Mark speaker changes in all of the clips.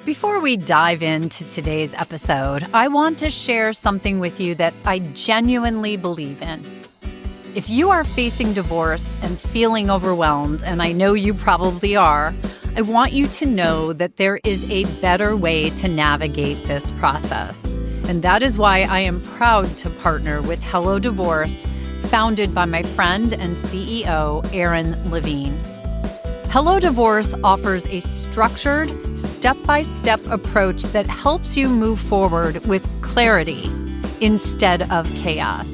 Speaker 1: Before we dive into today's episode, I want to share something with you that I genuinely believe in. If you are facing divorce and feeling overwhelmed, and I know you probably are, I want you to know that there is a better way to navigate this process. And that is why I am proud to partner with Hello Divorce, founded by my friend and CEO, Erin Levine. Hello Divorce offers a structured, step-by-step approach that helps you move forward with clarity instead of chaos.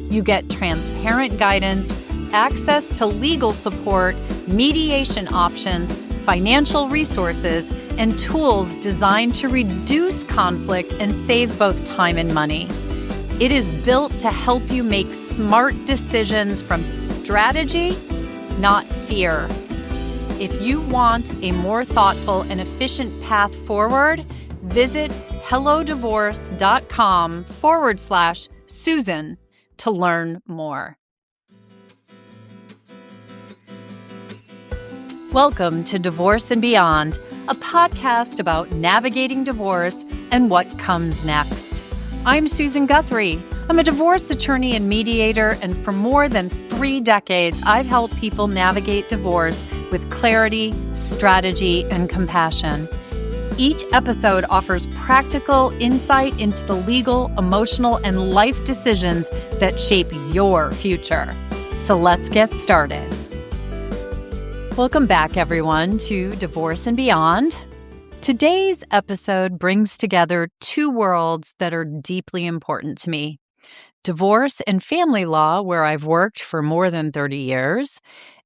Speaker 1: You get transparent guidance, access to legal support, mediation options, financial resources, and tools designed to reduce conflict and save both time and money. It is built to help you make smart decisions from strategy, not fear. If you want a more thoughtful and efficient path forward, visit hellodivorce.com/Susan to learn more. Welcome to Divorce and Beyond, a podcast about navigating divorce and what comes next. I'm Susan Guthrie. I'm a divorce attorney and mediator, and for more than 3 decades, I've helped people navigate divorce with clarity, strategy, and compassion. Each episode offers practical insight into the legal, emotional, and life decisions that shape your future. So let's get started. Welcome back, everyone, to Divorce and Beyond. Today's episode brings together 2 worlds that are deeply important to me: divorce and family law, where I've worked for more than 30 years,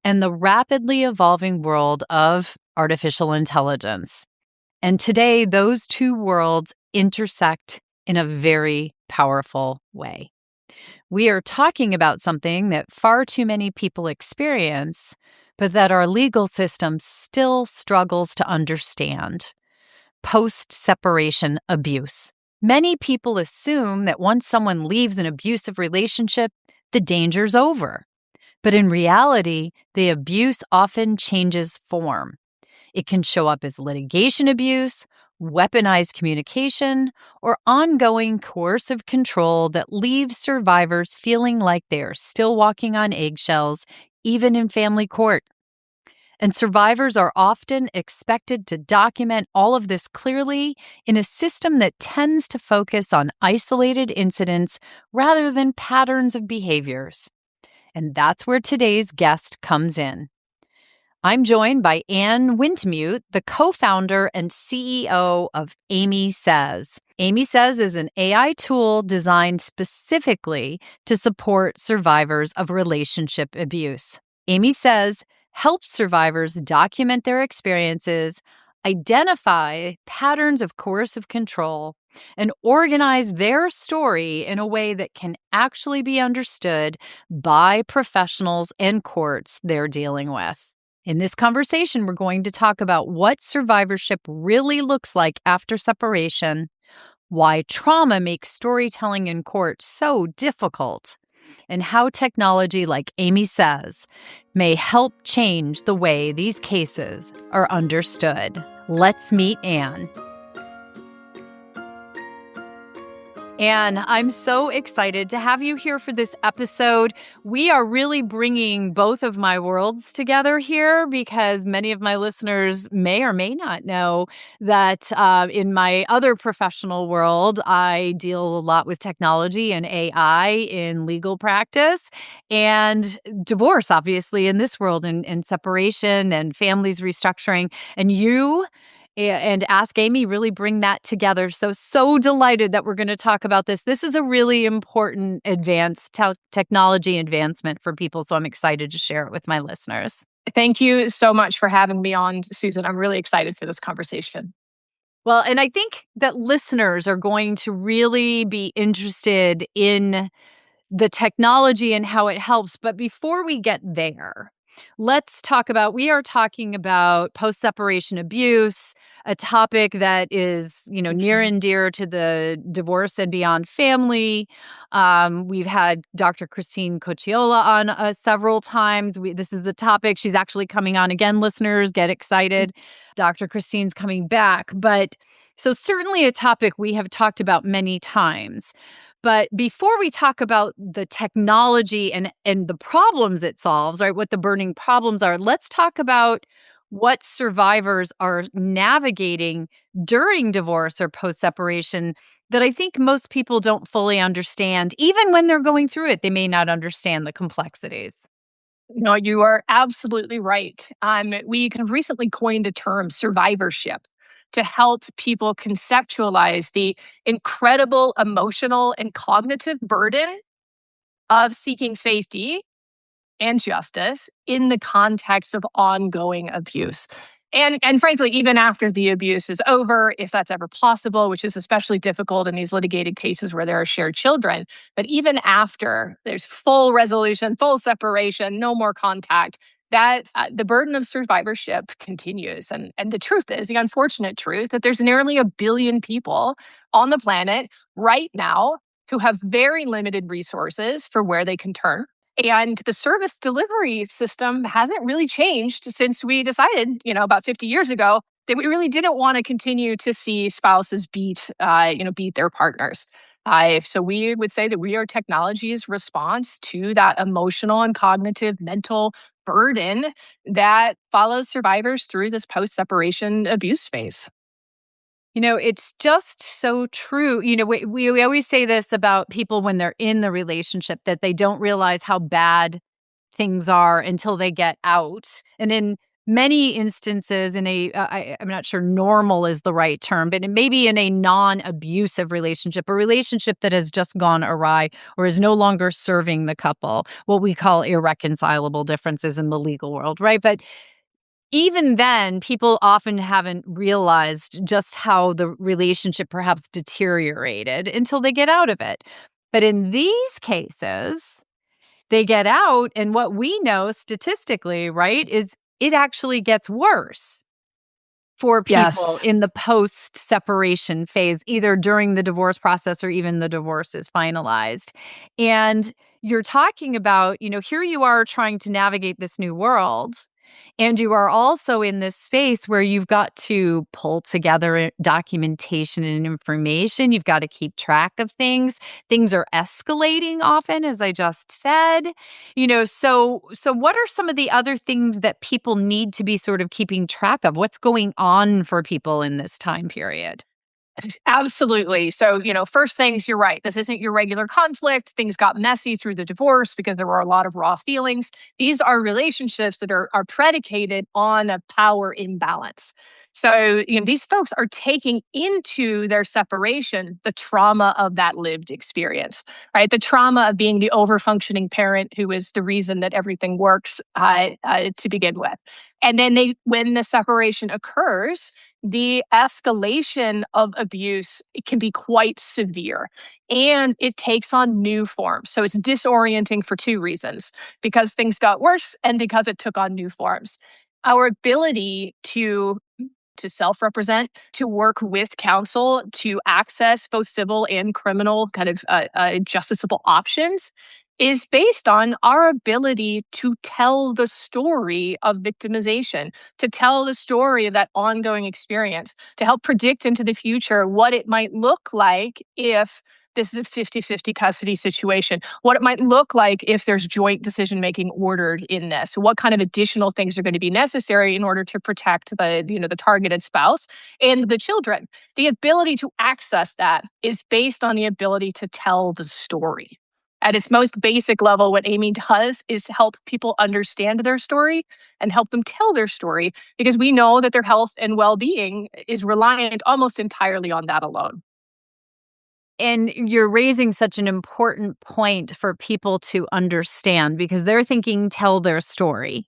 Speaker 1: and the rapidly evolving world of artificial intelligence. And today, those 2 worlds intersect in a very powerful way. We are talking about something that far too many people experience, but that our legal system still struggles to understand: post-separation abuse. Many people assume that once someone leaves an abusive relationship, the danger's over. But in reality, the abuse often changes form. It can show up as litigation abuse, weaponized communication, or ongoing coercive control that leaves survivors feeling like they are still walking on eggshells, even in family court. And survivors are often expected to document all of this clearly in a system that tends to focus on isolated incidents rather than patterns of behaviors. And that's where today's guest comes in. I'm joined by Anne Wintmute, the co-founder and CEO of Aimee Says. Aimee Says is an AI tool designed specifically to support survivors of relationship abuse. Aimee Says helps survivors document their experiences, identify patterns of coercive control, and organize their story in a way that can actually be understood by professionals and courts they're dealing with. In this conversation, we're going to talk about what survivorship really looks like after separation, why trauma makes storytelling in court so difficult, and how technology like Aimee Says may help change the way these cases are understood. Let's meet Anne. Anne, I'm so excited to have you here for this episode. We are really bringing both of my worlds together here because many of my listeners may or may not know that in my other professional world, I deal a lot with technology and AI in legal practice, and divorce, obviously, in this world, and separation and families restructuring. And you and Ask Aimee really bring that together. So delighted that we're going to talk about this. This is a really important technology advancement for people, so I'm excited to share it with my listeners.
Speaker 2: Thank you so much for having me on, Susan. I'm really excited for this conversation.
Speaker 1: Well, and I think that listeners are going to really be interested in the technology and how it helps. But before we get there, we are talking about post-separation abuse, a topic that is, near
Speaker 2: Mhm.
Speaker 1: and dear to the divorce and beyond family. We've had Dr. Christine Cocciola on several times. This is a topic she's actually coming on again, listeners. Get excited. Dr. Christine's coming back. But so, certainly a topic we have talked about many times. But before we talk about the technology and the problems it solves, right, what the burning problems are, let's talk about what survivors are navigating during divorce or post separation that I think most people don't fully understand. Even when they're going through it, they may not understand the complexities.
Speaker 2: No, you are absolutely right. We kind of recently coined a term, survivorship, to help people conceptualize the incredible emotional and cognitive burden of seeking safety and justice in the context of ongoing abuse. And frankly, even after the abuse is over, if that's ever possible, which is especially difficult in these litigated cases where there are shared children, but even after there's full resolution, full separation, no more contact, that the burden of survivorship continues. And the truth is, the unfortunate truth, that there's nearly a billion people on the planet right now who have very limited resources for where they can turn, and the service delivery system hasn't really changed since we decided, about 50 years ago, that we really didn't want to continue to see spouses beat their partners. So we would say that we are technology's response to that emotional and cognitive mental burden that follows survivors through this post-separation abuse phase.
Speaker 1: It's just so true. We always say this about people when they're in the relationship that they don't realize how bad things are until they get out. And in many instances, I'm not sure normal is the right term, but it may be in a non abusive relationship, a relationship that has just gone awry or is no longer serving the couple, what we call irreconcilable differences in the legal world, right? But even then, people often haven't realized just how the relationship perhaps deteriorated until they get out of it. But in these cases, they get out, and what we know statistically, right, is it actually gets worse for people
Speaker 2: Yes.
Speaker 1: in the post-separation phase, either during the divorce process or even the divorce is finalized. And you're talking about, here you are trying to navigate this new world, and you are also in this space where you've got to pull together documentation and information. You've got to keep track of things. Things are escalating often, as I just said. So what are some of the other things that people need to be sort of keeping track of? What's going on for people in this time period?
Speaker 2: Absolutely. So, first things, you're right. This isn't your regular conflict. Things got messy through the divorce because there were a lot of raw feelings. These are relationships that are predicated on a power imbalance. So, these folks are taking into their separation the trauma of that lived experience, right? The trauma of being the over functioning parent who is the reason that everything works to begin with. And then when the separation occurs, the escalation of abuse, it can be quite severe, and it takes on new forms. So it's disorienting for two reasons: because things got worse and because it took on new forms. Our ability to self-represent, to work with counsel, to access both civil and criminal kind of justiciable options is based on our ability to tell the story of victimization, to tell the story of that ongoing experience, to help predict into the future what it might look like if this is a 50-50 custody situation, what it might look like if there's joint decision making ordered in this, what kind of additional things are going to be necessary in order to protect the targeted spouse and the children. The ability to access that is based on the ability to tell the story. At its most basic level, what Aimee does is help people understand their story and help them tell their story, because we know that their health and well-being is reliant almost entirely on that alone.
Speaker 1: And you're raising such an important point for people to understand because they're thinking tell their story,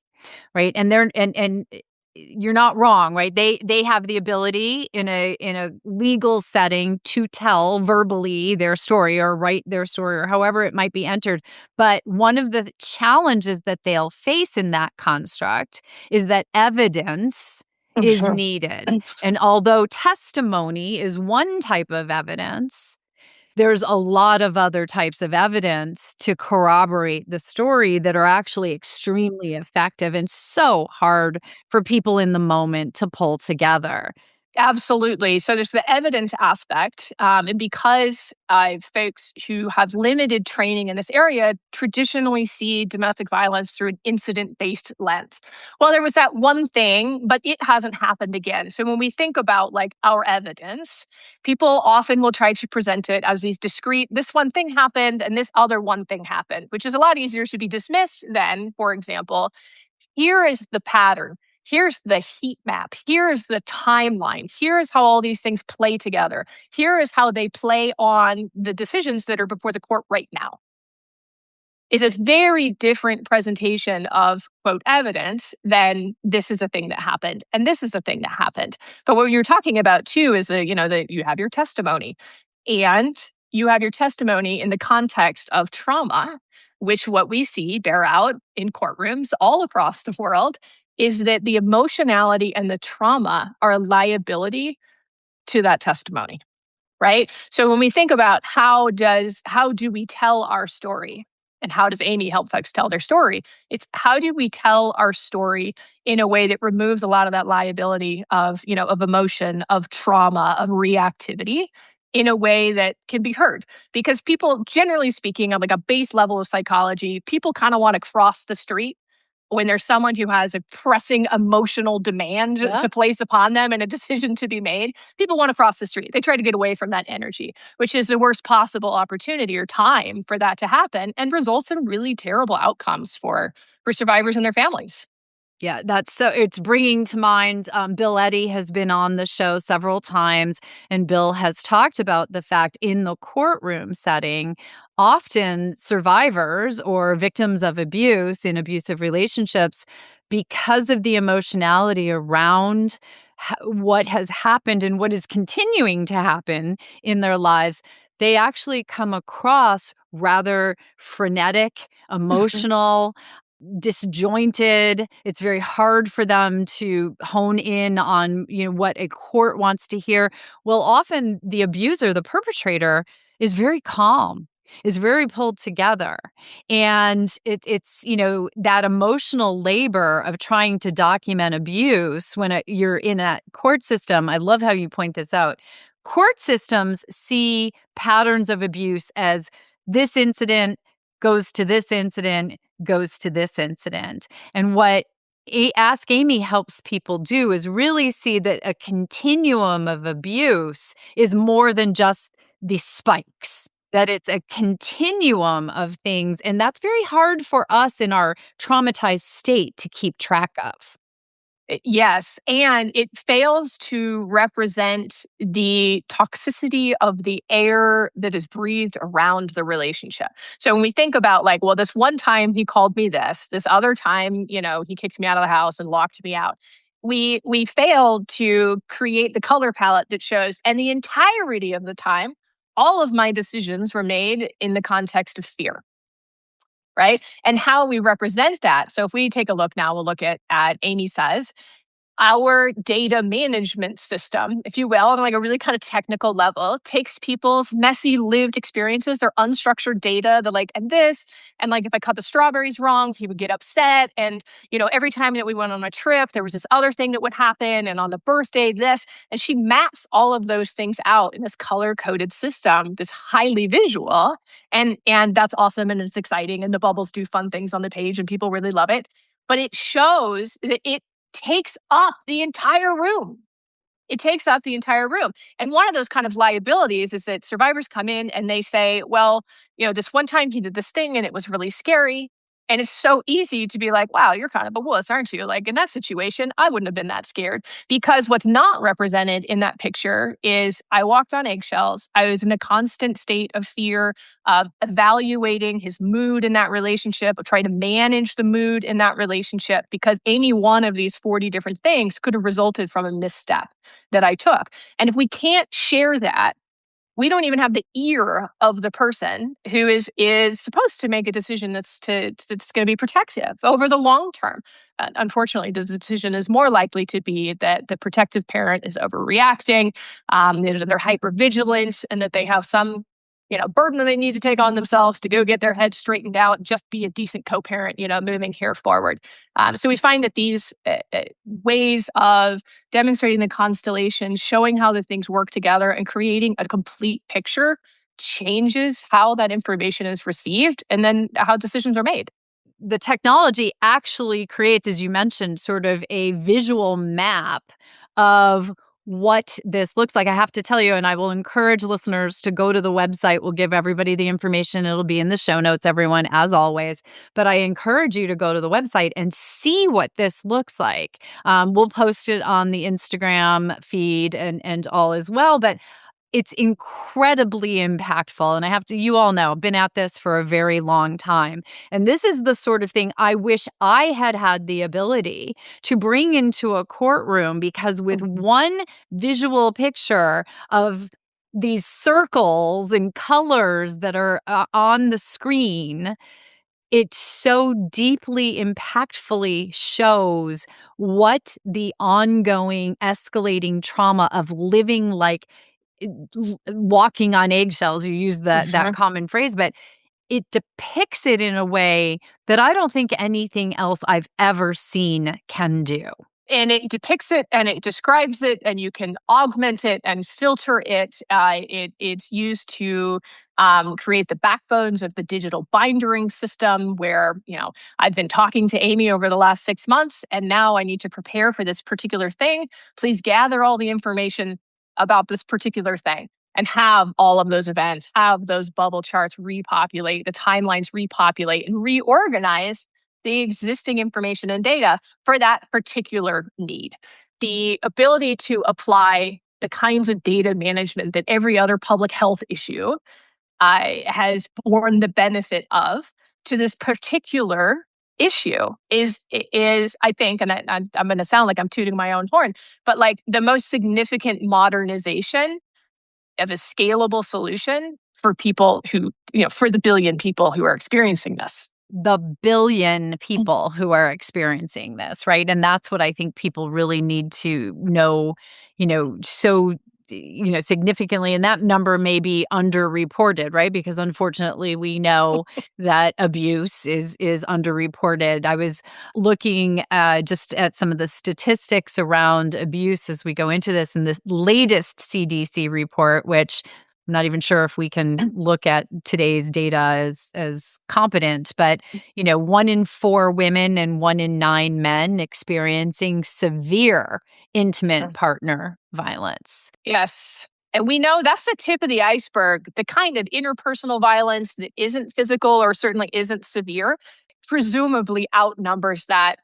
Speaker 1: right? And you're not wrong, right? They have the ability in a legal setting to tell verbally their story or write their story or however it might be entered. But one of the challenges that they'll face in that construct is that evidence is needed. And although testimony is one type of evidence, there's a lot of other types of evidence to corroborate the story that are actually extremely effective and so hard for people in the moment to pull together.
Speaker 2: Absolutely. So there's the evidence aspect. And because folks who have limited training in this area traditionally see domestic violence through an incident based lens. Well, there was that one thing, but it hasn't happened again. So when we think about like our evidence, people often will try to present it as these discrete, this one thing happened and this other one thing happened, which is a lot easier to be dismissed than, for example, here is the pattern. Here's the heat map. Here's the timeline. Here's how all these things play together. Here is how they play on the decisions that are before the court right now. Is a very different presentation of quote evidence than this is a thing that happened and this is a thing that happened. But what you're talking about too is that you have your testimony, and you have your testimony in the context of trauma, which what we see bear out in courtrooms all across the world is that the emotionality and the trauma are a liability to that testimony, right? So when we think about how do we tell our story and how does Aimee help folks tell their story? It's how do we tell our story in a way that removes a lot of that liability of emotion, of trauma, of reactivity in a way that can be heard. Because people, generally speaking, on like a base level of psychology, people kind of want to cross the street when there's someone who has a pressing emotional demand
Speaker 1: Yeah.
Speaker 2: to place upon them and a decision to be made. People want to cross the street. They try to get away from that energy, which is the worst possible opportunity or time for that to happen and results in really terrible outcomes for survivors and their families.
Speaker 1: Yeah, it's bringing to mind. Bill Eddy has been on the show several times, and Bill has talked about the fact in the courtroom setting, often survivors or victims of abuse in abusive relationships, because of the emotionality around what has happened and what is continuing to happen in their lives, they actually come across rather frenetic, emotional, disjointed. It's very hard for them to hone in on, what a court wants to hear. Well, often the abuser, the perpetrator, is very calm, is very pulled together. And it's, that emotional labor of trying to document abuse when you're in that court system. I love how you point this out. Court systems see patterns of abuse as this incident goes to this incident, goes to this incident. And what Ask Aimee helps people do is really see that a continuum of abuse is more than just the spikes, that it's a continuum of things. And that's very hard for us in our traumatized state to keep track of.
Speaker 2: Yes, and it fails to represent the toxicity of the air that is breathed around the relationship. So when we think about like, well, this one time he called me this other time, he kicked me out of the house and locked me out. We failed to create the color palette that shows, and the entirety of the time, all of my decisions were made in the context of fear, right? And how we represent that. So if we take a look now, we'll look at Aimee says, our data management system, if you will, on like a really kind of technical level, takes people's messy lived experiences, their unstructured data, the like, and this, and like if I cut the strawberries wrong, he would get upset. And, every time that we went on a trip, there was this other thing that would happen. And on the birthday, this, and she maps all of those things out in this color coded system, this highly visual. And that's awesome. And it's exciting. And the bubbles do fun things on the page and people really love it. But it shows that it takes up the entire room. It takes up the entire room. And one of those kind of liabilities is that survivors come in and they say, well, this one time he did this thing and it was really scary. And it's so easy to be like, wow, you're kind of a wuss, aren't you? Like in that situation, I wouldn't have been that scared. Because what's not represented in that picture is I walked on eggshells. I was in a constant state of fear, of evaluating his mood in that relationship, of trying to manage the mood in that relationship, because any one of these 40 different things could have resulted from a misstep that I took. And if we can't share that, we don't even have the ear of the person who is supposed to make a decision that's going to be protective over the long term. Unfortunately, the decision is more likely to be that the protective parent is overreacting, that they're hyper vigilant, and that they have some burden that they need to take on themselves to go get their head straightened out, just be a decent co-parent, moving here forward. So we find that these ways of demonstrating the constellation, showing how the things work together, and creating a complete picture changes how that information is received and then how decisions are made.
Speaker 1: The technology actually creates, as you mentioned, sort of a visual map of what this looks like. I have to tell you, and I will encourage listeners to go to the website. We'll give everybody the information. It'll be in the show notes, everyone, as always. But I encourage you to go to the website and see what this looks like. We'll post it on the Instagram feed and all as well. But it's incredibly impactful. And I have to, you all know, I've been at this for a very long time. And this is the sort of thing I wish I had had the ability to bring into a courtroom, because with one visual picture of these circles and colors that are on the screen, it so deeply, impactfully shows what the ongoing escalating trauma of living like walking on eggshells. You use that common phrase, but it depicts it in a way that I don't think anything else I've ever seen can do.
Speaker 2: And it depicts it and it describes it, and you can augment it and filter it. It's used to create the backbones of the digital bindering system where, I've been talking to Aimee over the last 6 months, and now I need to prepare for this particular thing. Please gather all the information about this particular thing and have all of those events, have those bubble charts repopulate, the timelines repopulate, and reorganize the existing information and data for that particular need. The ability to apply the kinds of data management that every other public health issue has borne the benefit of to this particular issue is I think, and I'm going to sound like I'm tooting my own horn, but like the most significant modernization of a scalable solution for people who, for the billion people who are experiencing this.
Speaker 1: The billion people who are experiencing this, right? And that's what I think people really need to know, so significantly. And that number may be underreported, right? Because unfortunately, we know that abuse is underreported. I was looking just at some of the statistics around abuse as we go into this, and this latest CDC report, which I'm not even sure if we can look at today's data as competent, but 1 in 4 women and 1 in 9 men experiencing severe intimate partner violence.
Speaker 2: Yes. And we know that's the tip of the iceberg. The kind of interpersonal violence that isn't physical or certainly isn't severe presumably outnumbers that,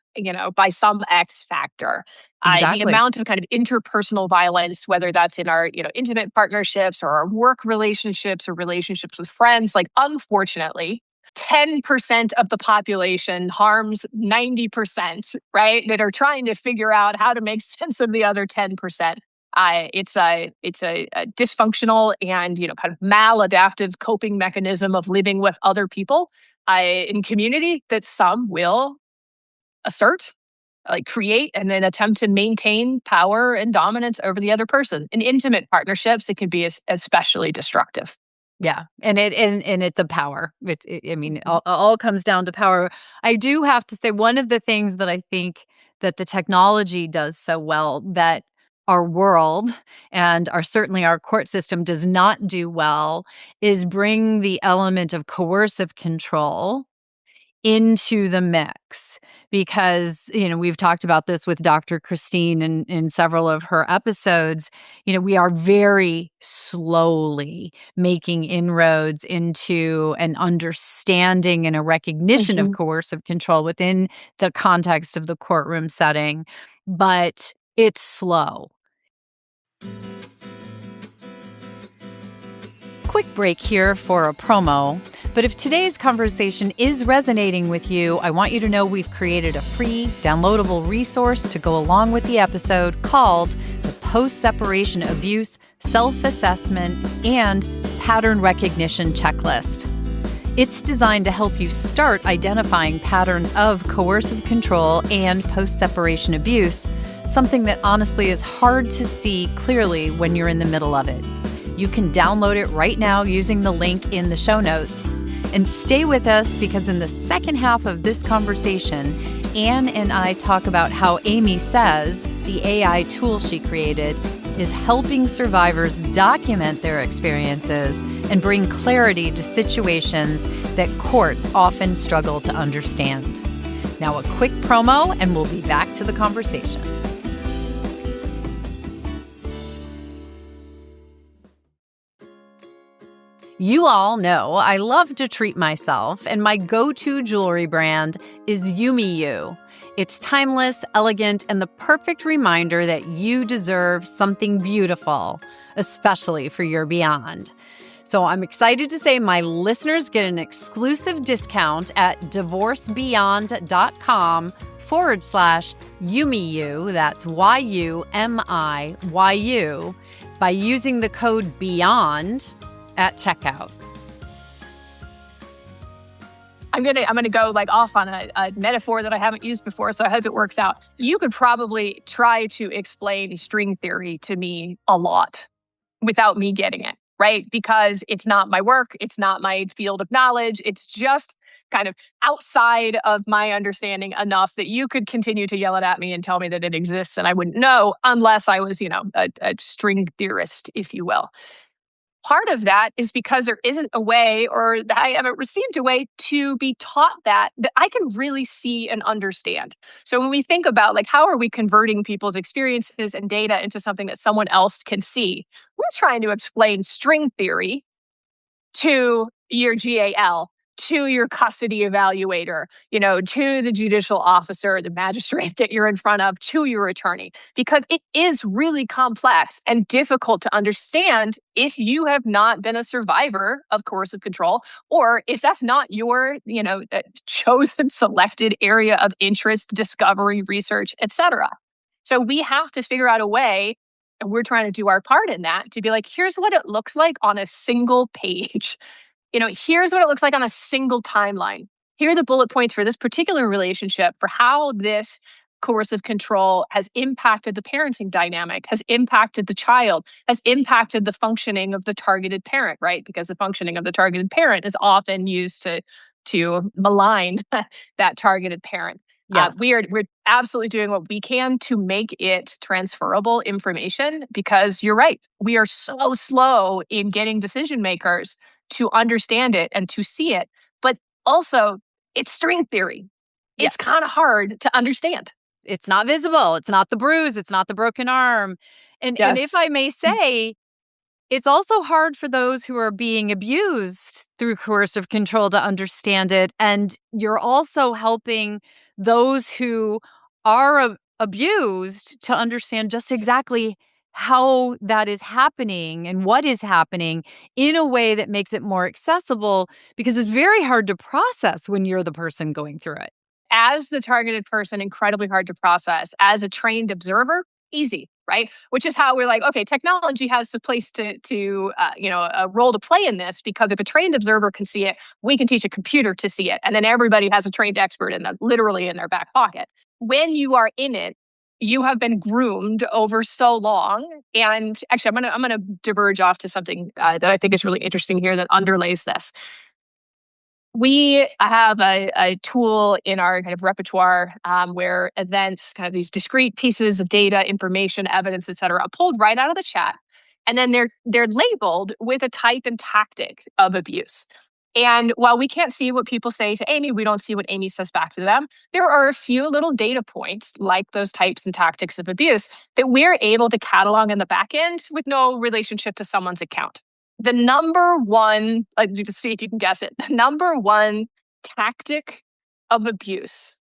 Speaker 2: by some X factor.
Speaker 1: Exactly.
Speaker 2: The amount of kind of interpersonal violence, whether that's in our, intimate partnerships or our work relationships or relationships with friends, like unfortunately, 10% of the population harms 90%, right? That are trying to figure out how to make sense of the other 10%. It's a dysfunctional and kind of maladaptive coping mechanism of living with other people in community that some will assert, create, and then attempt to maintain power and dominance over the other person. In intimate partnerships, it can be especially destructive.
Speaker 1: Yeah, and it's a power. It all comes down to power. I do have to say, one of the things that I think that the technology does so well that our world and certainly our court system does not do well is bring the element of coercive control into the mix, because we've talked about this with Dr. Christine in several of her episodes. We are very slowly making inroads into an understanding and a recognition of coercive control within the context of the courtroom setting, but it's slow. Quick break here for a promo. But if today's conversation is resonating with you, I want you to know we've created a free downloadable resource to go along with the episode called the Post-Separation Abuse self-assessment, and pattern recognition checklist. It's designed to help you start identifying patterns of coercive control and post-separation abuse, something that honestly is hard to see clearly when you're in the middle of it. You can download it right now using the link in the show notes. And stay with us because in the second half of this conversation, Anne and I talk about how Aimee says, the AI tool she created, is helping survivors document their experiences and bring clarity to situations that courts often struggle to understand. Now, a quick promo, and we'll be back to the conversation. You all know I love to treat myself, and my go-to jewelry brand is Yumi. It's timeless, elegant, and the perfect reminder that you deserve something beautiful, especially for your beyond. So I'm excited to say my listeners get an exclusive discount at divorcebeyond.com/Yumiyu, that's YUMIYU, by using the code BEYOND at checkout.
Speaker 2: I'm gonna go like off on a metaphor that I haven't used before, so I hope it works out. You could probably try to explain string theory to me a lot without me getting it, right? Because it's not my work, it's not my field of knowledge, it's just kind of outside of my understanding enough that you could continue to yell it at me and tell me that it exists and I wouldn't know unless I was, a string theorist, if you will. Part of that is because there isn't a way, or that I haven't received a way to be taught that I can really see and understand. So when we think about like, how are we converting people's experiences and data into something that someone else can see? We're trying to explain string theory to your GAL, to your custody evaluator, to the judicial officer, the magistrate that you're in front of, to your attorney, because it is really complex and difficult to understand if you have not been a survivor of coercive control, or if that's not your, chosen selected area of interest, discovery, research, etc. So we have to figure out a way, and we're trying to do our part in that, to be like, here's what it looks like on a single page. Here's what it looks like on a single timeline. Here are the bullet points for this particular relationship, for how this coercive control has impacted the parenting dynamic, has impacted the child, has impacted the functioning of the targeted parent, right? Because the functioning of the targeted parent is often used to malign that targeted parent.
Speaker 1: Yes.
Speaker 2: We're absolutely doing what we can to make it transferable information, because you're right. We are so slow in getting decision makers to understand it and to see it. But also, it's string theory. It's kind of hard to understand.
Speaker 1: It's not visible. It's not the bruise. It's not the broken arm. And if I may say, it's also hard for those who are being abused through coercive control to understand it. And you're also helping those who are abused to understand just exactly how that is happening and what is happening in a way that makes it more accessible, because it's very hard to process when you're the person going through it.
Speaker 2: As the targeted person, incredibly hard to process. As a trained observer, easy, right? Which is how we're like, okay, technology has the place to a role to play in this, because if a trained observer can see it, we can teach a computer to see it, and then everybody has a trained expert literally in their back pocket. When you are in it, you have been groomed over so long. And actually, I'm gonna diverge off to something that I think is really interesting here that underlays this. We have a tool in our kind of repertoire where events, kind of these discrete pieces of data, information, evidence, et cetera, are pulled right out of the chat. And then they're labeled with a type and tactic of abuse. And while we can't see what people say to Aimee, we don't see what Aimee says back to them. There are a few little data points, like those types and tactics of abuse, that we're able to catalog in the back end with no relationship to someone's account. The number one, just see if you can guess it, the number one tactic of abuse.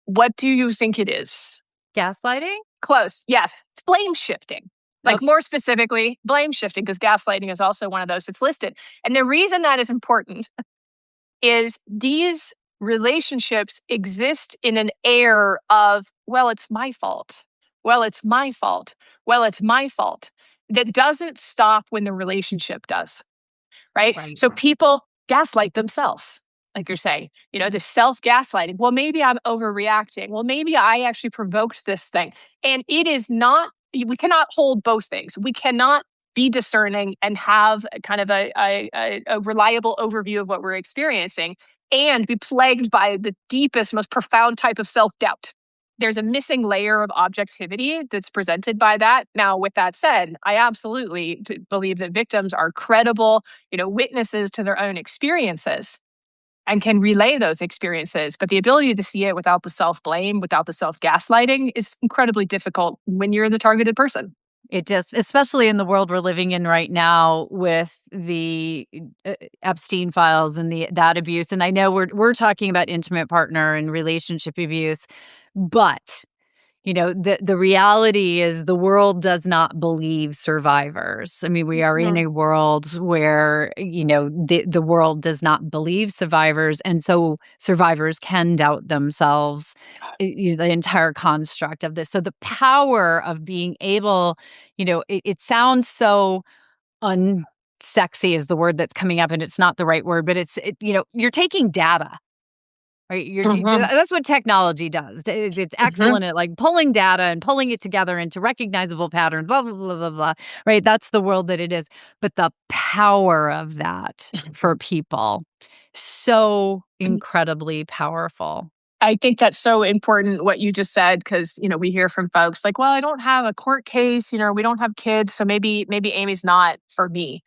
Speaker 2: What do you think it is?
Speaker 1: Gaslighting?
Speaker 2: Close. Yes. It's blame shifting. More specifically, blame shifting, because gaslighting is also one of those that's listed. And the reason that is important is these relationships exist in an air of, well, it's my fault. Well, it's my fault. Well, it's my fault. that doesn't stop when the relationship does, right?
Speaker 1: Right.
Speaker 2: So people gaslight themselves, like you're saying, the self gaslighting. Well, maybe I'm overreacting. Well, maybe I actually provoked this thing. And it is not, we cannot hold both things. We cannot be discerning and have kind of a reliable overview of what we're experiencing and be plagued by the deepest, most profound type of self doubt. There's a missing layer of objectivity that's presented by that. Now, with that said, I absolutely believe that victims are credible, witnesses to their own experiences and can relay those experiences. But the ability to see it without the self blame, without the self gaslighting is incredibly difficult when you're the targeted person.
Speaker 1: It just, especially in the world we're living in right now with the Epstein files and that abuse. And I know we're talking about intimate partner and relationship abuse, but the reality is the world does not believe survivors. I mean, we are in
Speaker 2: Mhm.
Speaker 1: a world where, the world does not believe survivors. And so survivors can doubt themselves, the entire construct of this. So the power of being able, it sounds so unsexy is the word that's coming up, and it's not the right word, but you're taking data. Right,
Speaker 2: Mhm.
Speaker 1: that's what technology does. It's
Speaker 2: Mhm.
Speaker 1: excellent at, like, pulling data and pulling it together into recognizable patterns, blah, blah, blah, blah, blah, right? That's the world that it is. But the power of that for people, so incredibly powerful.
Speaker 2: I think that's so important what you just said because we hear from folks like, "Well, I don't have a court case, we don't have kids, so maybe Amy's not for me."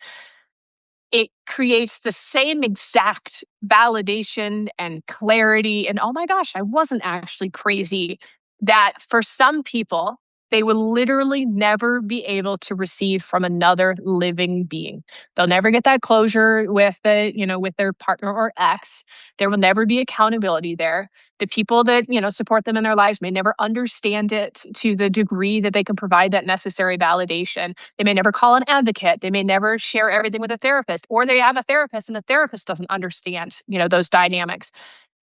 Speaker 2: It creates the same exact validation and clarity and, "Oh my gosh, I wasn't actually crazy," that for some people, they will literally never be able to receive from another living being. They'll never get that closure with their partner or ex. There will never be accountability there. The people that, support them in their lives may never understand it to the degree that they can provide that necessary validation. They may never call an advocate. They may never share everything with a therapist, or they have a therapist and the therapist doesn't understand, those dynamics.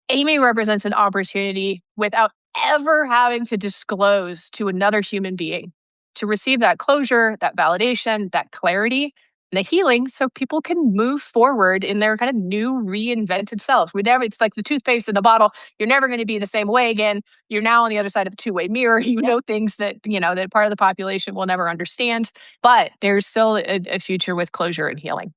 Speaker 2: Aimee represents an opportunity without ever having to disclose to another human being to receive that closure, that validation, that clarity, and the healing so people can move forward in their kind of new reinvented selves. It's like the toothpaste in the bottle. You're never going to be the same way again. You're now on the other side of a two-way mirror. You know things that part of the population will never understand, but there's still a future with closure and healing.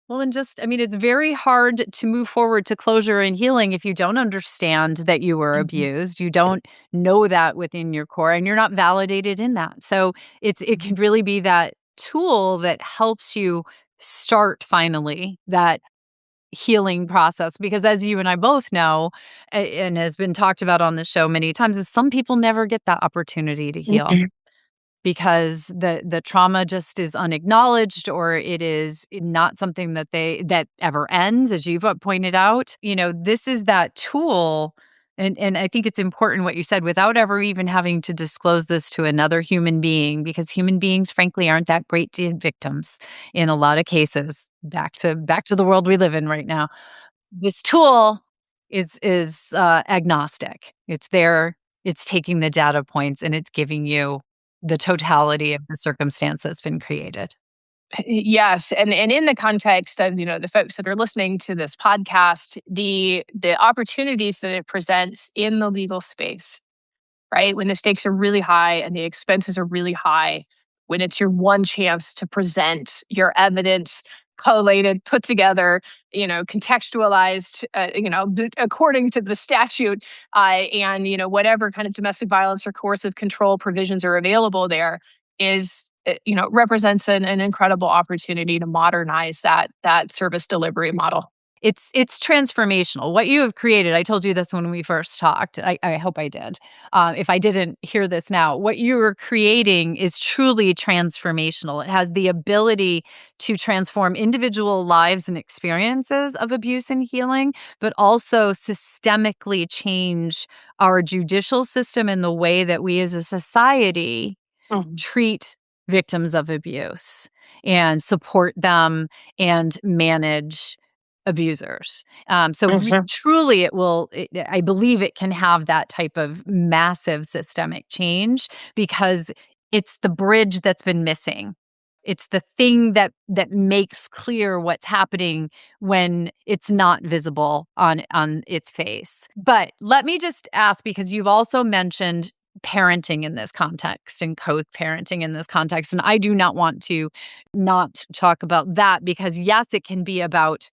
Speaker 1: Well, and just, I mean, it's very hard to move forward to closure and healing if you don't understand that you were
Speaker 2: Mhm.
Speaker 1: abused. You don't know that within your core and you're not validated in that. So it can
Speaker 2: Mhm.
Speaker 1: really be that tool that helps you start finally that healing process because as you and I both know and has been talked about on the show many times is some people never get that opportunity to heal
Speaker 2: Mhm.
Speaker 1: because the trauma just is unacknowledged or it is not something that ever ends as you've pointed out. This is that tool and I think it's important what you said without ever even having to disclose this to another human being because human beings frankly aren't that great to victims in a lot of cases. Back to the world we live in right now. This tool is agnostic. It's there, it's taking the data points, and it's giving you the totality of the circumstance that's been created.
Speaker 2: Yes, and in the context of, the folks that are listening to this podcast, the opportunities that it presents in the legal space, right? When the stakes are really high and the expenses are really high, when it's your one chance to present your evidence collated, put together, contextualized, according to the statute, and whatever kind of domestic violence or coercive control provisions are available there is. Represents an incredible opportunity to modernize that service delivery model.
Speaker 1: It's transformational. What you have created, I told you this when we first talked. I hope I did. If I didn't hear this now, what you are creating is truly transformational. It has the ability to transform individual lives and experiences of abuse and healing, but also systemically change our judicial system and the way that we as a society
Speaker 2: Mhm.
Speaker 1: treat victims of abuse and support them and manage abusers.
Speaker 2: Mhm.
Speaker 1: Truly, I believe it can have that type of massive systemic change because it's the bridge that's been missing It's the thing that makes clear what's happening when it's not visible on its face. But let me just ask, because you've also mentioned parenting in this context and co-parenting in this context, and I do not want to not talk about that, because yes, it can be about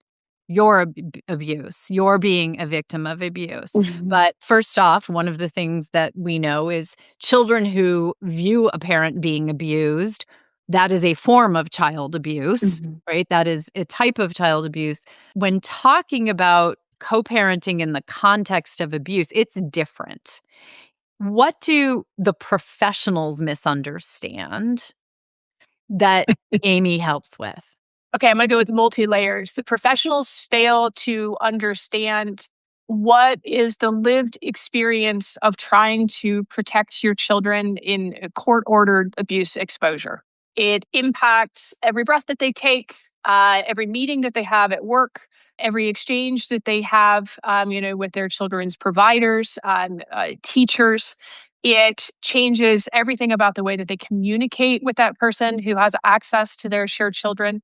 Speaker 1: your abuse, you're being a victim of abuse.
Speaker 3: Mhm.
Speaker 1: But first off, one of the things that we know is children who view a parent being abused, that is a form of child abuse,
Speaker 3: Mhm.
Speaker 1: right? That is a type of child abuse. When talking about co-parenting in the context of abuse, it's different. What do the professionals misunderstand that Aimee helps with?
Speaker 2: Okay, I'm going to go with multi layers. The professionals fail to understand what is the lived experience of trying to protect your children in a court ordered abuse exposure. It impacts every breath that they take, every meeting that they have at work, every exchange that they have, with their children's providers, teachers. It changes everything about the way that they communicate with that person who has access to their shared children.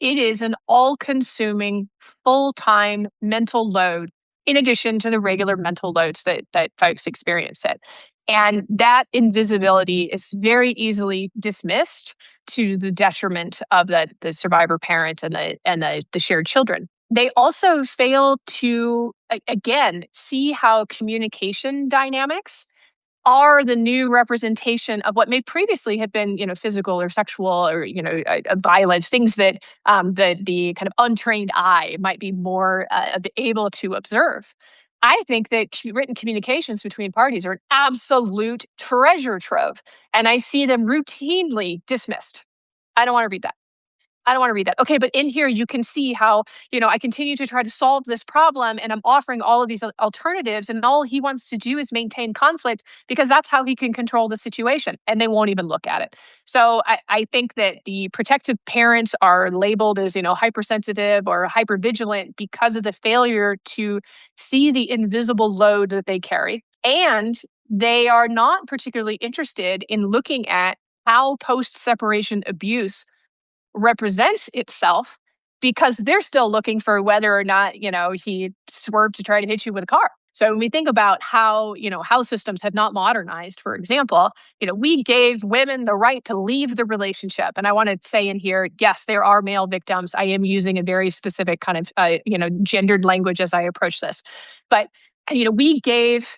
Speaker 2: It is an all-consuming, full-time mental load in addition to the regular mental loads that folks experience it. And that invisibility is very easily dismissed to the detriment of the survivor parent and the shared children. They also fail to again see how communication dynamics are the new representation of what may previously have been, physical or sexual or, violence, things that the kind of untrained eye might be more able to observe. I think that written communications between parties are an absolute treasure trove, and I see them routinely dismissed. I don't want to read that. I don't want to read that. Okay, but in here you can see how, I continue to try to solve this problem and I'm offering all of these alternatives and all he wants to do is maintain conflict because that's how he can control the situation and they won't even look at it. So I think that the protective parents are labeled as, hypersensitive or hypervigilant because of the failure to see the invisible load that they carry. And they are not particularly interested in looking at how post-separation abuse represents itself because they're still looking for whether or not, he swerved to try to hit you with a car. So when we think about how, how systems have not modernized, for example, we gave women the right to leave the relationship. And I want to say in here, yes, there are male victims. I am using a very specific kind of, gendered language as I approach this. But, we gave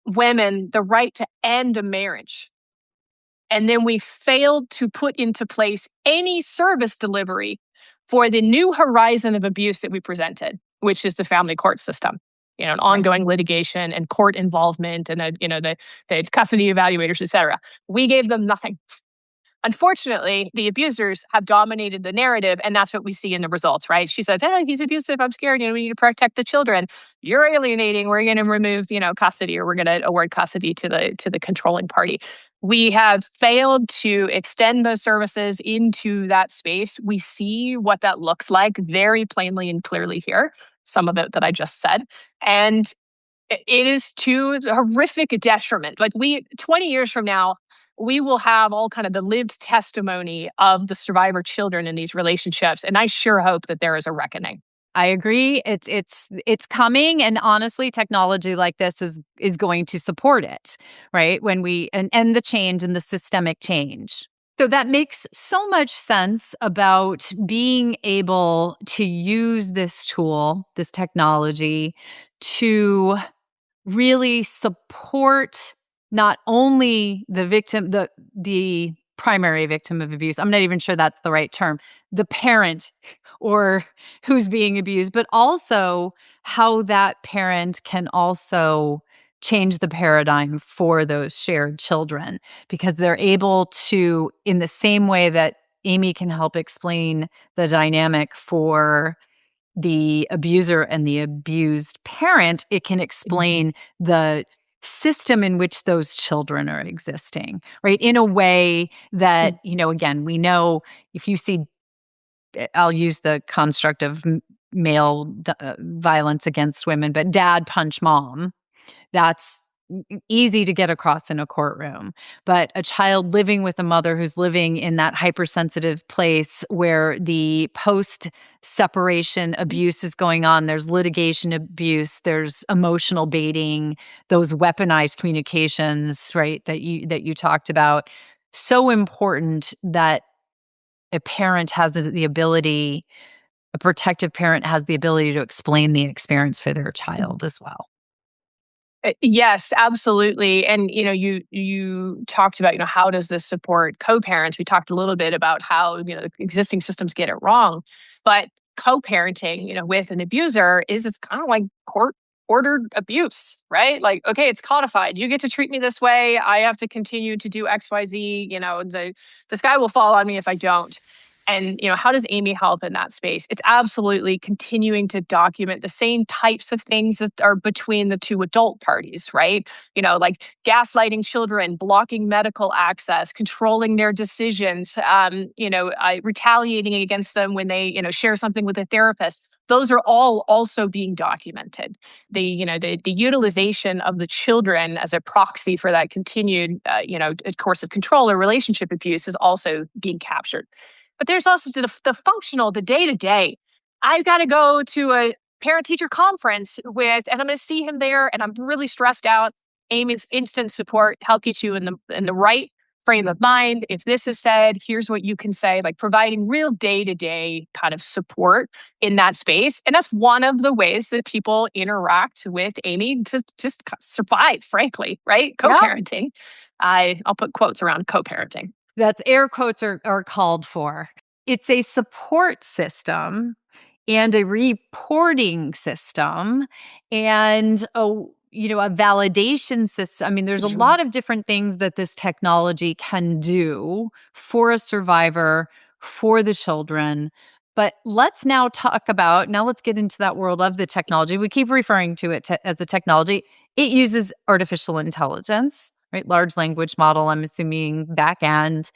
Speaker 2: women the right to end a marriage, and then we failed to put into place any service delivery for the new horizon of abuse that we presented, which is the family court system. An
Speaker 1: Right.
Speaker 2: ongoing litigation and court involvement and the custody evaluators, et cetera. We gave them nothing. Unfortunately, the abusers have dominated the narrative, and that's what we see in the results, right? She says, "Hey, he's abusive. I'm scared. We need to protect the children. You're alienating. We're going to remove, custody, or we're going to award custody to the controlling party." We have failed to extend those services into that space. We see what that looks like very plainly and clearly here. Some of it that I just said, and it is to the horrific detriment. Like 20 years from now, we will have all kind of the lived testimony of the survivor children in these relationships. And I sure hope that there is a reckoning.
Speaker 1: I agree. It's coming, and honestly, technology like this is going to support it, right? When we and the change and the systemic change. So that makes so much sense about being able to use this tool, this technology, to really support not only the victim, the primary victim of abuse. I'm not even sure that's the right term. The parent or who's being abused, but also how that parent can also change the paradigm for those shared children, because they're able to, in the same way that Aimee can help explain the dynamic for the abuser and the abused parent, it can
Speaker 3: Mhm.
Speaker 1: explain the system in which those children are existing, right? In a way that,
Speaker 3: Mm.
Speaker 1: again, we know if you see, I'll use the construct of male violence against women, but dad punch mom, that's easy to get across in a courtroom. But a child living with a mother who's living in that hypersensitive place where the post separation abuse is going on, there's litigation abuse, there's emotional baiting, those weaponized communications, right, that you talked about. So important that a parent has the ability, a protective parent has the ability to explain the experience for their child as well.
Speaker 2: Yes, absolutely. And you talked about, how does this support co-parents? We talked a little bit about how, existing systems get it wrong. But co-parenting, with an abuser it's kind of like court ordered abuse, right? Like, okay, it's codified. You get to treat me this way. I have to continue to do XYZ. The sky will fall on me if I don't. And, how does Aimee help in that space? It's absolutely continuing to document the same types of things that are between the two adult parties, right? Like gaslighting children, blocking medical access, controlling their decisions, retaliating against them when they, share something with a therapist. Those are all also being documented. The utilization of the children as a proxy for that continued, course of control or relationship abuse is also being captured. But there's also the functional, the day to day. I've got to go to a parent teacher conference and I'm going to see him there, and I'm really stressed out. Aimee's instant support help get you in the right frame of mind. If this is said, here's what you can say. Like providing real day to day kind of support in that space, and that's one of the ways that people interact with Aimee to just survive. Frankly, right?
Speaker 1: Yeah.
Speaker 2: Co-parenting. I'll put quotes around co-parenting.
Speaker 1: That's air quotes are called for. It's a support system and a reporting system and a validation system. I mean, there's a lot of different things that this technology can do for a survivor, for the children. But let's now let's get into that world of the technology. We keep referring to it as a technology. It uses artificial intelligence, right? Large language model, I'm assuming back end.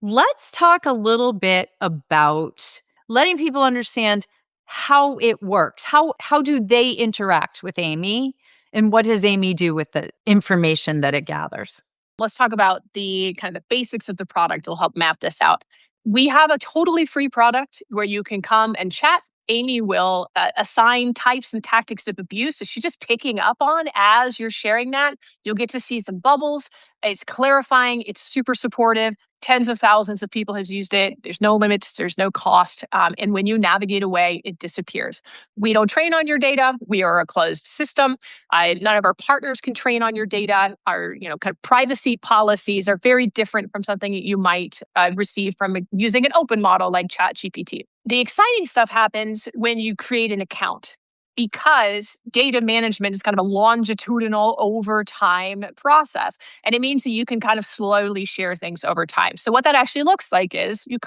Speaker 1: Let's talk a little bit about letting people understand how it works. How do they interact with Aimee, and what does Aimee do with the information that it gathers?
Speaker 2: Let's talk about the kind of the basics of the product. Will help map this out. We have a totally free product where you can come and chat. Aimee will assign types and tactics of abuse. So she's just picking up on as you're sharing that. You'll get to see some bubbles. It's clarifying. It's super supportive. Tens of thousands of people have used it. There's no limits. There's no cost. And when you navigate away, it disappears. We don't train on your data. We are a closed system. None of our partners can train on your data. Our kind of privacy policies are very different from something that you might receive from using an open model like ChatGPT. The exciting stuff happens when you create an account, because data management is kind of a longitudinal over time process. And it means that you can kind of slowly share things over time. So what that actually looks like is you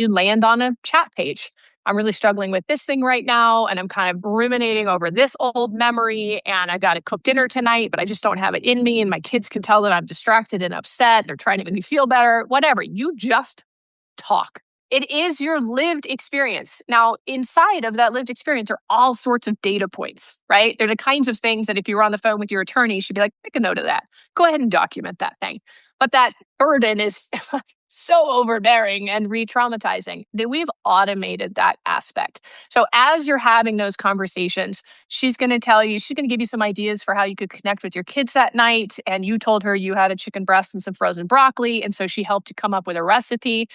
Speaker 2: land on a chat page. I'm really struggling with this thing right now, and I'm kind of ruminating over this old memory, and I've got to cook dinner tonight, but I just don't have it in me, and my kids can tell that I'm distracted and upset. They're trying to make me feel better, whatever. You just talk. It is your lived experience. Now, inside of that lived experience are all sorts of data points, right? They're the kinds of things that if you were on the phone with your attorney, you should be like, make a note of that. Go ahead and document that thing. But that burden is so overbearing and re-traumatizing that we've automated that aspect. So as you're having those conversations, she's going to give you some ideas for how you could connect with your kids that night. And you told her you had a chicken breast and some frozen broccoli. And so she helped you come up with a recipe.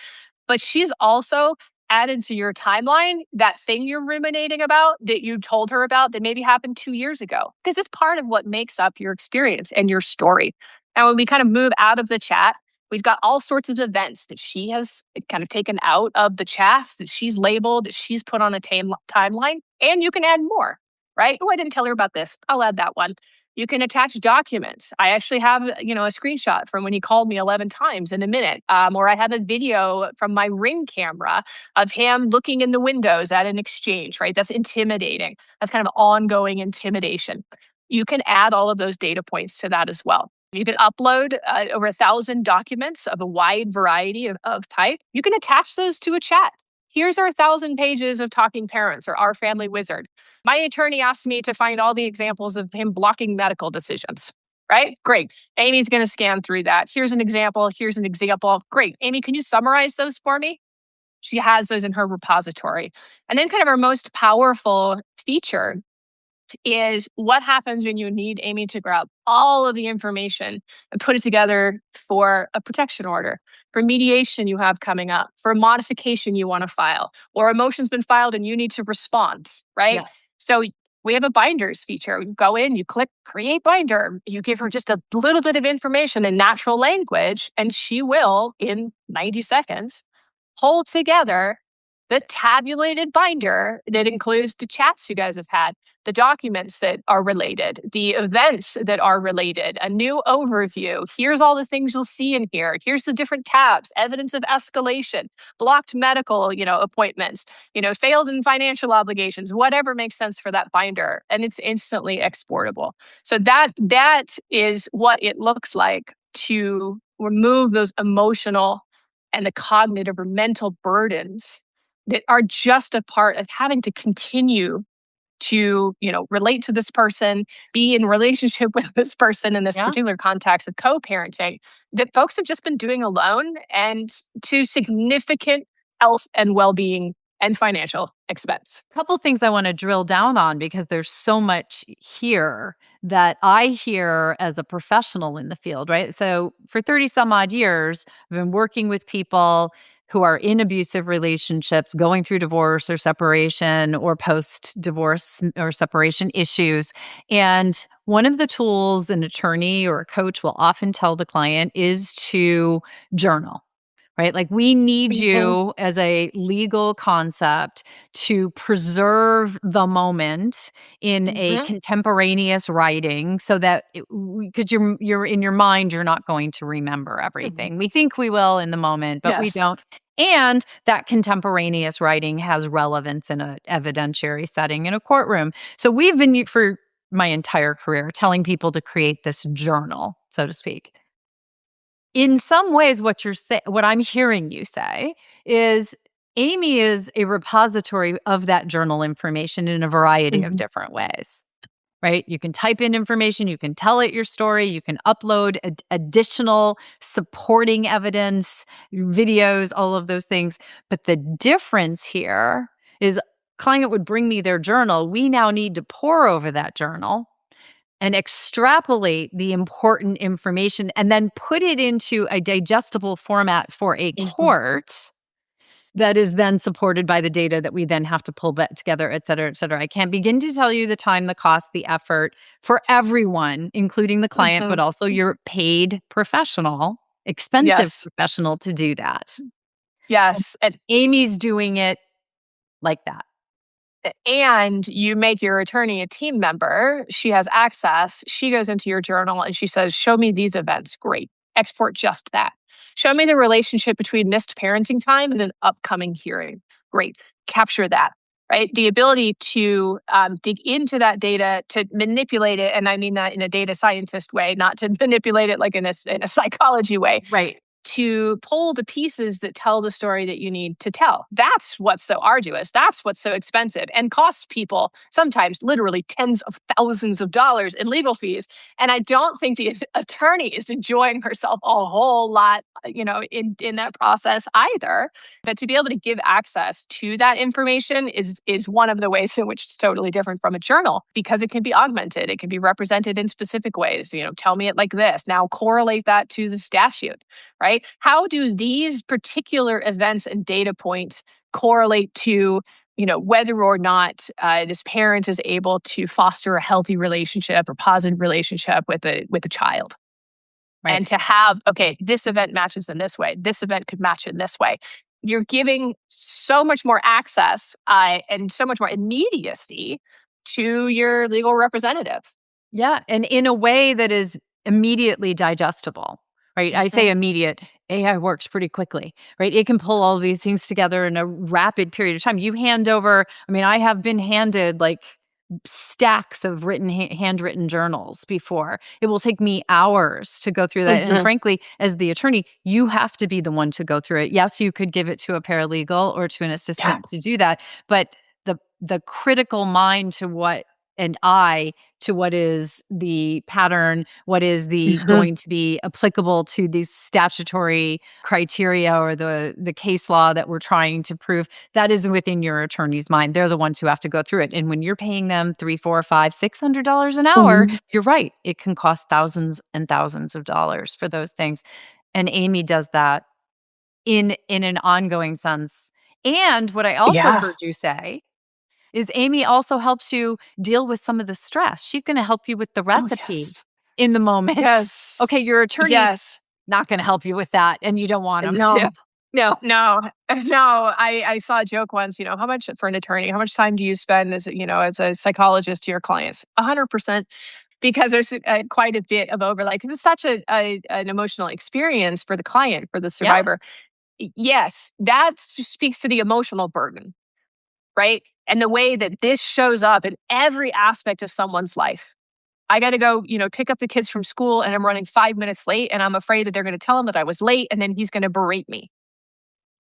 Speaker 2: But she's also added to your timeline that thing you're ruminating about that you told her about that maybe happened 2 years ago, because it's part of what makes up your experience and your story. And when we kind of move out of the chat, we've got all sorts of events that she has kind of taken out of the chats, that she's labeled, that she's put on a timeline, and you can add more, right? Oh, I didn't tell her about this. I'll add that one. You can attach documents. I actually have, a screenshot from when he called me 11 times in a minute. Or I have a video from my Ring camera of him looking in the windows at an exchange, right? That's intimidating. That's kind of ongoing intimidation. You can add all of those data points to that as well. You can upload over 1,000 documents of a wide variety of type. You can attach those to a chat. Here's our 1,000 pages of Talking Parents or Our Family Wizard. My attorney asked me to find all the examples of him blocking medical decisions. right? Great. Amy's going to scan through that. Here's an example. Here's an example. Great. Amy, can you summarize those for me? She has those in her repository. And then, kind of, our most powerful feature is what happens when you need Amy to grab all of the information and put it together for a protection order, for mediation you have coming up, for a modification you want to file, or a motion's been filed and you need to respond, right?
Speaker 1: Yeah.
Speaker 2: So we have a binders feature. You go in, you click create binder, you give her just a little bit of information in natural language, and she will, in 90 seconds, pull together the tabulated binder that includes the chats you guys have had, the documents that are related, the events that are related, a new overview. Here's all the things you'll see in here. Here's the different tabs, evidence of escalation, blocked medical, appointments, failed in financial obligations, whatever makes sense for that binder. And it's instantly exportable. So that is what it looks like to remove those emotional and the cognitive or mental burdens that are just a part of having to continue to, relate to this person, be in relationship with this person in this
Speaker 1: Yeah.
Speaker 2: particular context of co-parenting, that folks have just been doing alone, and to significant health and well-being and financial expense.
Speaker 1: Couple things I want to drill down on because there's so much here that I hear as a professional in the field, right? So for 30 some odd years, I've been working with people who are in abusive relationships, going through divorce or separation or post divorce or separation issues. And one of the tools an attorney or a coach will often tell the client is to journal. Right? Like, we need
Speaker 2: Mhm,
Speaker 1: you as a legal concept to preserve the moment in a
Speaker 2: mhm,
Speaker 1: contemporaneous writing so that because you're in your mind, you're not going to remember
Speaker 2: mhm.
Speaker 1: everything. We think we will in the moment, but we
Speaker 2: Yes.
Speaker 1: don't. And that contemporaneous writing has relevance in an evidentiary setting in a courtroom. So we've been for my entire career telling people to create this journal, so to speak. In some ways, what I'm hearing you say is Aimee is a repository of that journal information in a variety of
Speaker 2: Mhm,
Speaker 1: different ways, right? You can type in information, you can tell it your story, you can upload additional supporting evidence, videos, all of those things. But the difference here is client would bring me their journal. We now need to pore over that journal and extrapolate the important information and then put it into a digestible format for a
Speaker 2: mhm,
Speaker 1: court that is then supported by the data that we then have to pull back together, et cetera, et cetera. I can't begin to tell you the time, the cost, the effort for everyone, including the client, but
Speaker 2: mhm.
Speaker 1: also your paid professional, expensive
Speaker 2: Yes.
Speaker 1: professional to do that.
Speaker 2: Yes. And
Speaker 1: Aimee's doing it like that.
Speaker 2: and you make your attorney a team member. She has access. She goes into your journal and she says, "Show me these events." Great. Export just that. Show me the relationship between missed parenting time and an upcoming hearing. Great. Capture that. Right. The ability to dig into that data, to manipulate it. And I mean that in a data scientist way, not to manipulate it like in a psychology way,
Speaker 1: Right.
Speaker 2: to pull the pieces that tell the story that you need to tell. That's what's so arduous. That's what's so expensive and costs people sometimes literally tens of thousands of dollars in legal fees. And I don't think the attorney is enjoying herself a whole lot, in that process either. But to be able to give access to that information is one of the ways in which it's totally different from a journal, because it can be augmented. It can be represented in specific ways. Tell me it like this. Now correlate that to the statute, right? How do these particular events and data points correlate to, whether or not this parent is able to foster a healthy relationship or positive relationship with a child?
Speaker 1: Right.
Speaker 2: And to have, okay, this event matches in this way, this event could match in this way. You're giving so much more access and so much more immediacy to your legal representative.
Speaker 1: Yeah, and in a way that is immediately digestible, right? I say
Speaker 2: Mhm,
Speaker 1: immediate. AI works pretty quickly, right? It can pull all these things together in a rapid period of time. You hand over, I mean, I have been handed like stacks of handwritten journals before. It will take me hours to go through that. And
Speaker 2: mhm.
Speaker 1: frankly, as the attorney, you have to be the one to go through it. Yes, you could give it to a paralegal or to an
Speaker 2: Yeah.
Speaker 1: assistant to do that, but the critical mind to what an eye to what is the pattern, what is the
Speaker 2: Mhm.
Speaker 1: going to be applicable to these statutory criteria or the case law that we're trying to prove. That is within your attorney's mind. They're the ones who have to go through it. And when you're paying them $3, $4, $5, $600 an hour,
Speaker 2: Mhm.
Speaker 1: you're right. It can cost thousands and thousands of dollars for those things. And Aimee does that in an ongoing sense. And what I also
Speaker 2: Yeah.
Speaker 1: heard you say is Aimee also helps you deal with some of the stress. She's gonna help you with the
Speaker 2: Oh,
Speaker 1: recipe
Speaker 2: yes.
Speaker 1: in the moment. Okay,
Speaker 2: Yes.
Speaker 1: your attorney
Speaker 2: Yes.
Speaker 1: not gonna help you with that, and you don't want them to.
Speaker 2: No.
Speaker 1: No.
Speaker 2: No, no. I saw a joke once. How much for an attorney? How much time do you spend as a psychologist to your clients? 100%, because there's quite a bit of overlap. 'Cause it's such an emotional experience for the client, for the
Speaker 1: Yeah.
Speaker 2: survivor. Yes, that speaks to the emotional burden, right? And the way that this shows up in every aspect of someone's life. I got to go, pick up the kids from school, and I'm running 5 minutes late, and I'm afraid that they're going to tell him that I was late, and then he's going to berate me.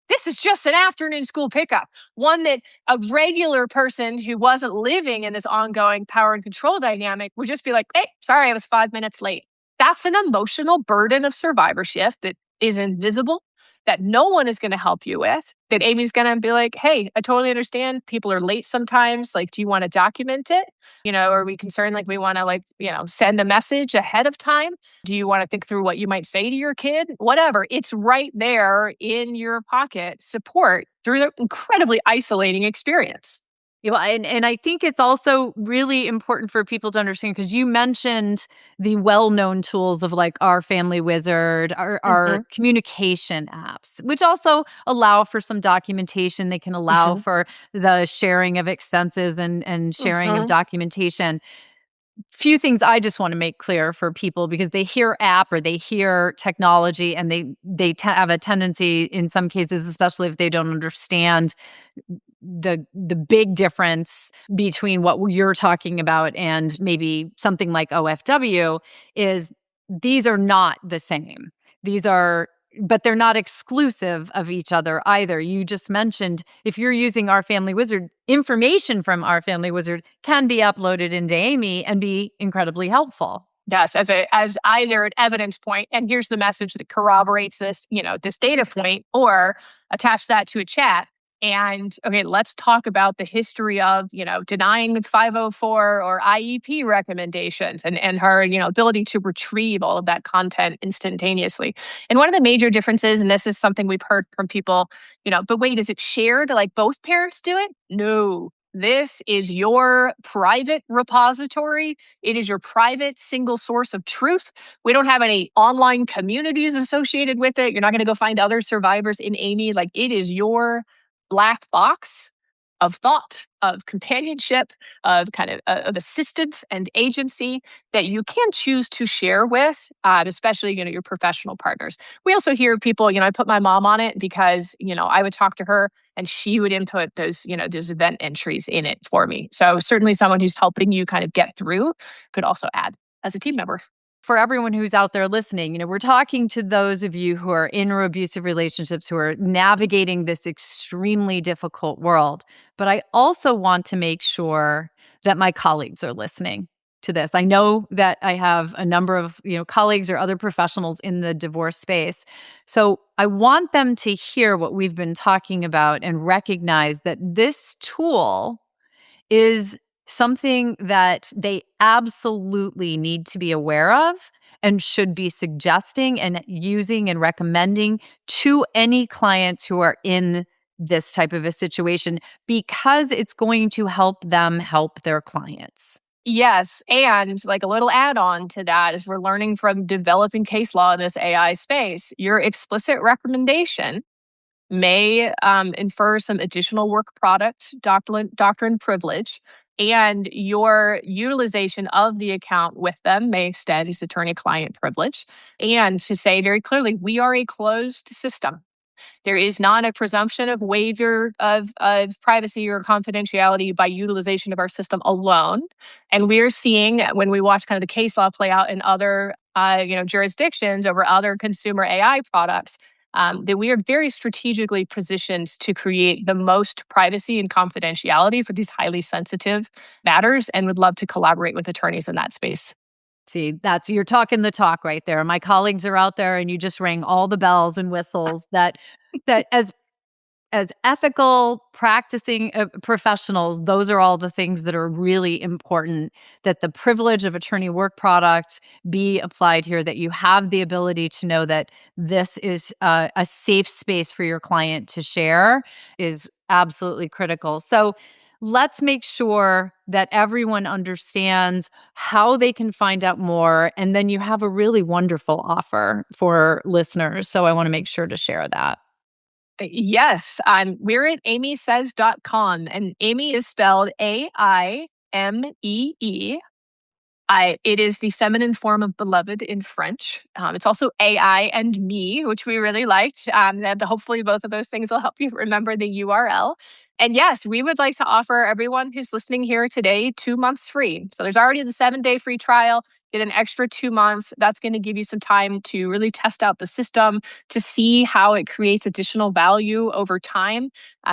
Speaker 2: This is just an afternoon school pickup. One that a regular person who wasn't living in this ongoing power and control dynamic would just be like, hey, sorry, I was 5 minutes late. That's an emotional burden of survivorship that is invisible, that no one is going to help you with. That Amy's going to be like, hey, I totally understand. People are late sometimes. Like, do you want to document it? Are we concerned, like, we want to, like, send a message ahead of time? Do you want to think through what you might say to your kid? Whatever. It's right there in your pocket, support through the incredibly isolating experience.
Speaker 1: Yeah, well, and I think it's also really important for people to understand because you mentioned the well-known tools of like our Family Wizard, our
Speaker 2: Mhm,
Speaker 1: communication apps, which also allow for some documentation. They can allow
Speaker 2: mhm,
Speaker 1: for the sharing of expenses and sharing of
Speaker 2: mhm.
Speaker 1: documentation. Few things I just want to make clear for people because they hear app or they hear technology and they have a tendency in some cases, especially if they don't understand the big difference between what you're talking about and maybe something like OFW is these are not the same. These are but they're not exclusive of each other either. You just mentioned if you're using Our Family Wizard, information from Our Family Wizard can be uploaded into Aimee and be incredibly helpful.
Speaker 2: Yes, as either an evidence point, and here's the message that corroborates this data point, or attach that to a chat. And okay, let's talk about the history of denying 504 or IEP recommendations, and her ability to retrieve all of that content instantaneously. And one of the major differences, and this is something we've heard from people, but wait, is it shared? Like both parents do it? No. This is your private repository. It is your private single source of truth. We don't have any online communities associated with it. You're not going to go find other survivors in Aimee. Like, it is your black box of thought, of companionship, of kind of assistance and agency that you can choose to share with, especially your professional partners. We also hear people. I put my mom on it because I would talk to her and she would input those event entries in it for me. So certainly someone who's helping you kind of get through could also add as a team member.
Speaker 1: For everyone who's out there listening, we're talking to those of you who are in or abusive relationships who are navigating this extremely difficult world. But I also want to make sure that my colleagues are listening to this. I know that I have a number of, colleagues or other professionals in the divorce space. So I want them to hear what we've been talking about and recognize that this tool is something that they absolutely need to be aware of and should be suggesting and using and recommending to any clients who are in this type of a situation because it's going to help them help their clients.
Speaker 2: Yes, and like a little add-on to that is we're learning from developing case law in this AI space. Your explicit recommendation may infer some additional work product doctrine privilege, and your utilization of the account with them may extend as attorney-client privilege. And to say very clearly, we are a closed system. There is not a presumption of waiver of privacy or confidentiality by utilization of our system alone. And we're seeing when we watch kind of the case law play out in other jurisdictions over other consumer AI products, that we are very strategically positioned to create the most privacy and confidentiality for these highly sensitive matters and would love to collaborate with attorneys in that space.
Speaker 1: See, you're talking the talk right there. My colleagues are out there and you just rang all the bells and whistles that as ethical practicing professionals, those are all the things that are really important, that the privilege of attorney work product be applied here, that you have the ability to know that this is a safe space for your client to share is absolutely critical. So let's make sure that everyone understands how they can find out more. And then you have a really wonderful offer for listeners. So I want to make sure to share that.
Speaker 2: Yes, we're at amysays.com, and Aimee is spelled Aimee. It is the feminine form of beloved in French. It's also AI and me, which we really liked. And hopefully, both of those things will help you remember the URL. And yes, we would like to offer everyone who's listening here today 2 months free. So there's already the 7-day free trial. Get an extra 2 months. That's going to give you some time to really test out the system, to see how it creates additional value over time,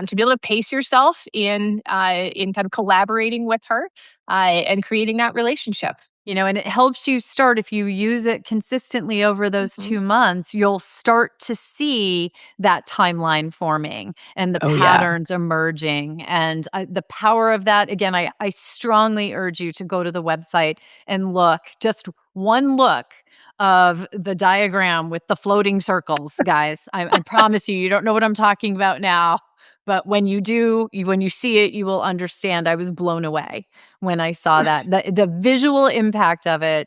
Speaker 2: to be able to pace yourself in kind of collaborating with her and creating that relationship.
Speaker 1: And it helps you start if you use it consistently over those
Speaker 2: Mhm.
Speaker 1: 2 months, you'll start to see that timeline forming and the
Speaker 2: Oh, yeah.
Speaker 1: patterns emerging. And the power of that, again, I strongly urge you to go to the website and look, just one look of the diagram with the floating circles, guys. I promise you, you don't know what I'm talking about now. But when you do, when you see it, you will understand. I was blown away when I saw that. The visual impact of it,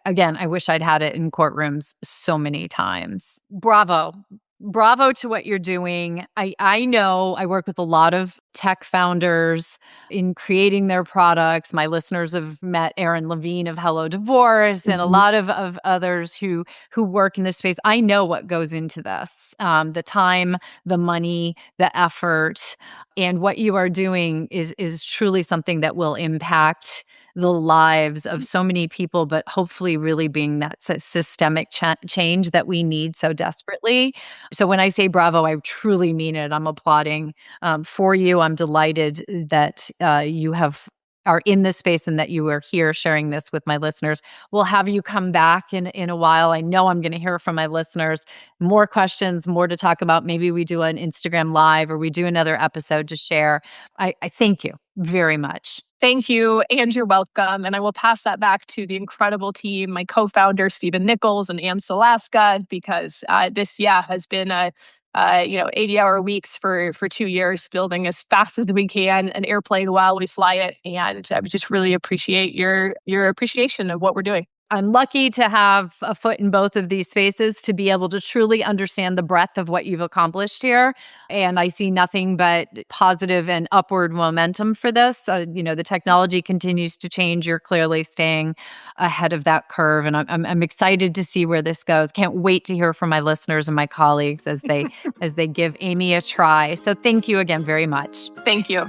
Speaker 1: again, I wish I'd had it in courtrooms so many times. Bravo. Bravo to what you're doing. I know I work with a lot of tech founders in creating their products. My listeners have met Aaron Levine of Hello Divorce and a
Speaker 2: Mhm.
Speaker 1: lot of others who work in this space. I know what goes into this. The time, the money, the effort, and what you are doing is truly something that will impact the lives of so many people, but hopefully really being that systemic change that we need so desperately. So when I say bravo, I truly mean it. I'm applauding for you. I'm delighted that you are in this space and that you are here sharing this with my listeners. We'll have you come back in a while. I know I'm going to hear from my listeners. More questions, more to talk about. Maybe we do an Instagram live or we do another episode to share. I thank you very much.
Speaker 2: Thank you, and you're welcome. And I will pass that back to the incredible team, my co-founder Stephen Nichols and Ann Salaska, because this, yeah, has been 80-hour weeks for 2 years, building as fast as we can an airplane while we fly it. And I just really appreciate your appreciation of what we're doing.
Speaker 1: I'm lucky to have a foot in both of these spaces to be able to truly understand the breadth of what you've accomplished here. And I see nothing but positive and upward momentum for this. The technology continues to change. You're clearly staying ahead of that curve. And I'm excited to see where this goes. Can't wait to hear from my listeners and my colleagues as they give Aimee a try. So thank you again very much.
Speaker 2: Thank you.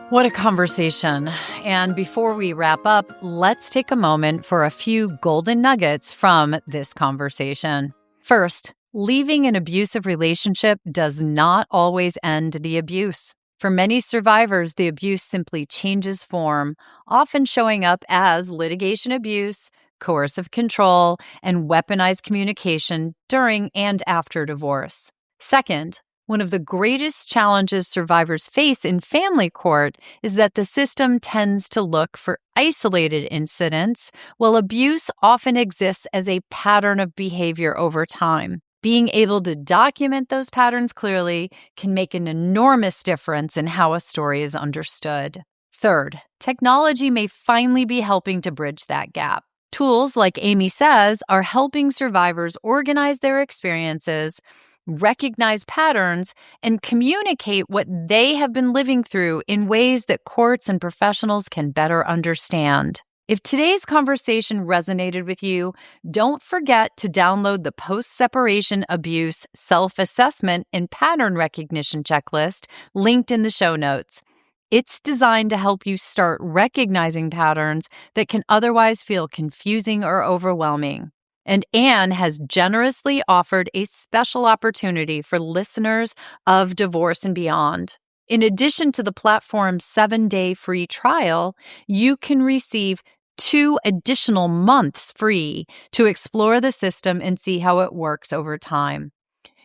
Speaker 1: What a conversation. And before we wrap up, let's take a moment for a few golden nuggets from this conversation. First, leaving an abusive relationship does not always end the abuse. For many survivors, the abuse simply changes form, often showing up as litigation abuse, coercive control, and weaponized communication during and after divorce. Second, one of the greatest challenges survivors face in family court is that the system tends to look for isolated incidents, while abuse often exists as a pattern of behavior over time. Being able to document those patterns clearly can make an enormous difference in how a story is understood. Third, technology may finally be helping to bridge that gap. Tools like Aimee says are helping survivors organize their experiences, recognize patterns, and communicate what they have been living through in ways that courts and professionals can better understand. If today's conversation resonated with you, don't forget to download the post-separation abuse self-assessment and pattern recognition checklist linked in the show notes. It's designed to help you start recognizing patterns that can otherwise feel confusing or overwhelming. And Anne has generously offered a special opportunity for listeners of Divorce and Beyond. In addition to the platform's 7-day free trial, you can receive 2 additional months free to explore the system and see how it works over time.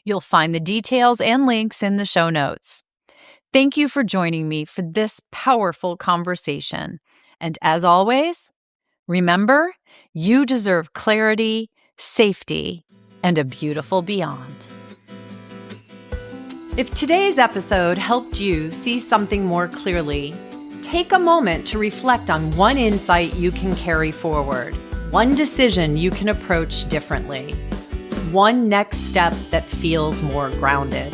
Speaker 1: You'll find the details and links in the show notes. Thank you for joining me for this powerful conversation. And as always, remember, you deserve clarity, safety, and a beautiful beyond. If today's episode helped you see something more clearly, take a moment to reflect on one insight you can carry forward, one decision you can approach differently, one next step that feels more grounded.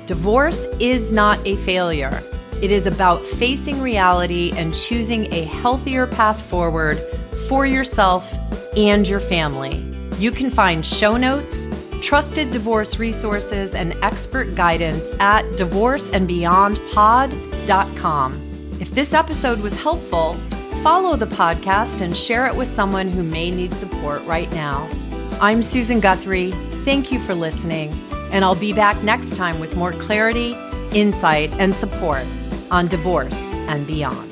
Speaker 1: Divorce is not a failure. It is about facing reality and choosing a healthier path forward for yourself and your family. You can find show notes, trusted divorce resources, and expert guidance at divorceandbeyondpod.com. If this episode was helpful, follow the podcast and share it with someone who may need support right now. I'm Susan Guthrie. Thank you for listening, and I'll be back next time with more clarity, insight, and support on Divorce and Beyond.